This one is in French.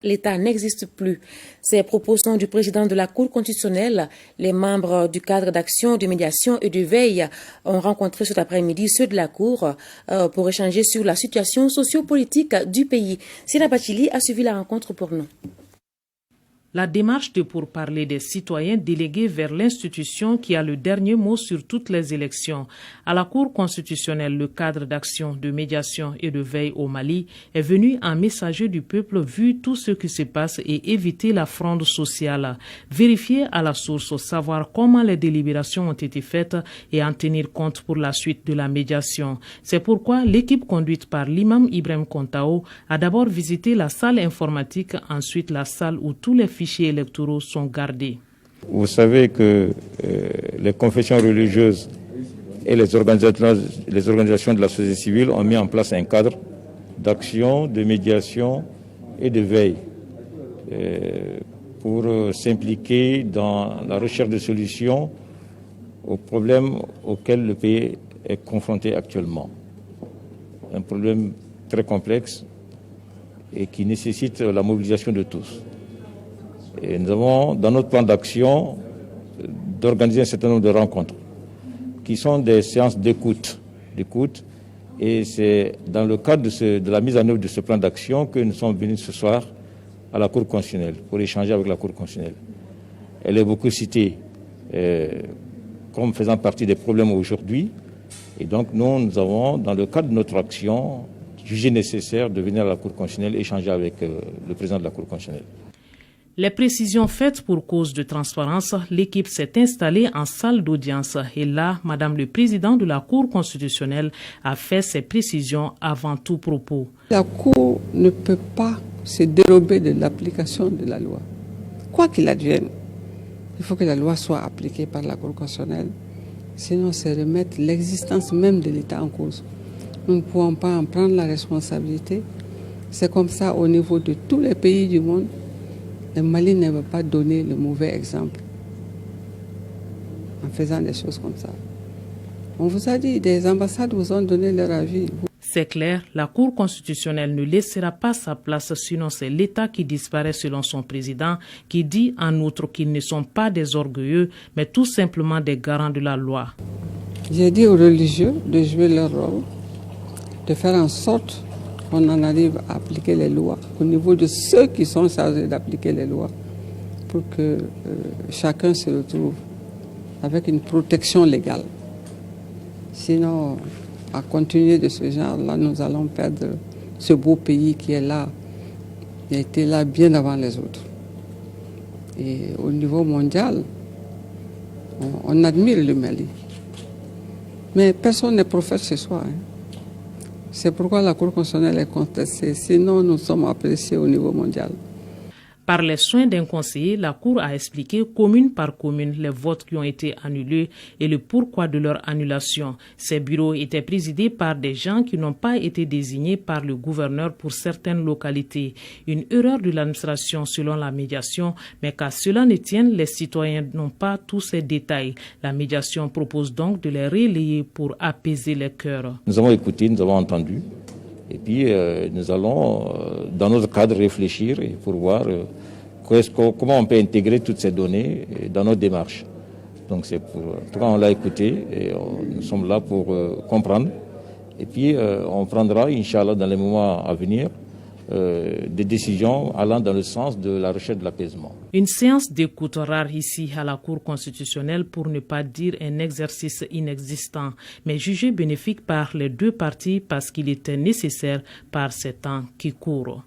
L'État n'existe plus. Ces propositions du président de la Cour constitutionnelle, les membres du cadre d'action, de médiation et de veille ont rencontré cet après-midi ceux de la Cour pour échanger sur la situation socio-politique du pays. Sina Bachili a suivi la rencontre pour nous. La démarche de pourparlers des citoyens délégués vers l'institution qui a le dernier mot sur toutes les élections. À la Cour constitutionnelle, le cadre d'action, de médiation et de veille au Mali est venu en messager du peuple vu tout ce qui se passe et éviter la fronde sociale. Vérifier à la source, savoir comment les délibérations ont été faites et en tenir compte pour la suite de la médiation. C'est pourquoi l'équipe conduite par l'imam Ibrahim Kontao a d'abord visité la salle informatique, ensuite la salle où tous les fichiers électoraux sont gardés. Vous savez que les confessions religieuses et les organisations de la société civile ont mis en place un cadre d'action, de médiation et de veille pour s'impliquer dans la recherche de solutions aux problèmes auxquels le pays est confronté actuellement. Un problème très complexe et qui nécessite la mobilisation de tous. Et nous avons, dans notre plan d'action, d'organiser un certain nombre de rencontres qui sont des séances d'écoute. Et c'est dans le cadre de la mise en œuvre de ce plan d'action que nous sommes venus ce soir à la Cour constitutionnelle pour échanger avec la Cour constitutionnelle. Elle est beaucoup citée comme faisant partie des problèmes aujourd'hui. Et donc nous avons, dans le cadre de notre action, jugé nécessaire de venir à la Cour constitutionnelle échanger avec le président de la Cour constitutionnelle. Les précisions faites pour cause de transparence, l'équipe s'est installée en salle d'audience. Et là, Madame le Président de la Cour constitutionnelle a fait ses précisions avant tout propos. La Cour ne peut pas se dérober de l'application de la loi. Quoi qu'il advienne, il faut que la loi soit appliquée par la Cour constitutionnelle. Sinon, c'est remettre l'existence même de l'État en cause. Nous ne pouvons pas en prendre la responsabilité. C'est comme ça au niveau de tous les pays du monde. Le Mali ne veut pas donner le mauvais exemple en faisant des choses comme ça. On vous a dit, des ambassades vous ont donné leur avis. C'est clair, la Cour constitutionnelle ne laissera pas sa place, sinon c'est l'État qui disparaît selon son président, qui dit en outre qu'ils ne sont pas des orgueilleux, mais tout simplement des garants de la loi. J'ai dit aux religieux de jouer leur rôle, de faire en sorte qu'on en arrive à appliquer les lois au niveau de ceux qui sont chargés d'appliquer les lois pour que chacun se retrouve avec une protection légale. Sinon, à continuer de ce genre-là, nous allons perdre ce beau pays qui est là, qui a été là bien avant les autres. Et au niveau mondial, on admire le Mali. Mais personne n'est prophète ce soir. C'est pourquoi la Cour constitutionnelle est contestée, sinon nous sommes appréciés au niveau mondial. Par les soins d'un conseiller, la Cour a expliqué commune par commune les votes qui ont été annulés et le pourquoi de leur annulation. Ces bureaux étaient présidés par des gens qui n'ont pas été désignés par le gouverneur pour certaines localités. Une erreur de l'administration selon la médiation, mais qu'à cela ne tienne, les citoyens n'ont pas tous ces détails. La médiation propose donc de les relayer pour apaiser les cœurs. Nous avons écouté, nous avons entendu. Et puis, nous allons, dans notre cadre, réfléchir pour voir comment on peut intégrer toutes ces données dans nos démarches. Donc, en tout cas, on l'a écouté et nous sommes là pour comprendre. Et puis, on prendra, Inch'Allah, dans les moments à venir, des décisions allant dans le sens de la recherche de l'apaisement. Une séance d'écoute rare ici à la Cour constitutionnelle, pour ne pas dire un exercice inexistant, mais jugé bénéfique par les deux parties parce qu'il était nécessaire par ces temps qui courent.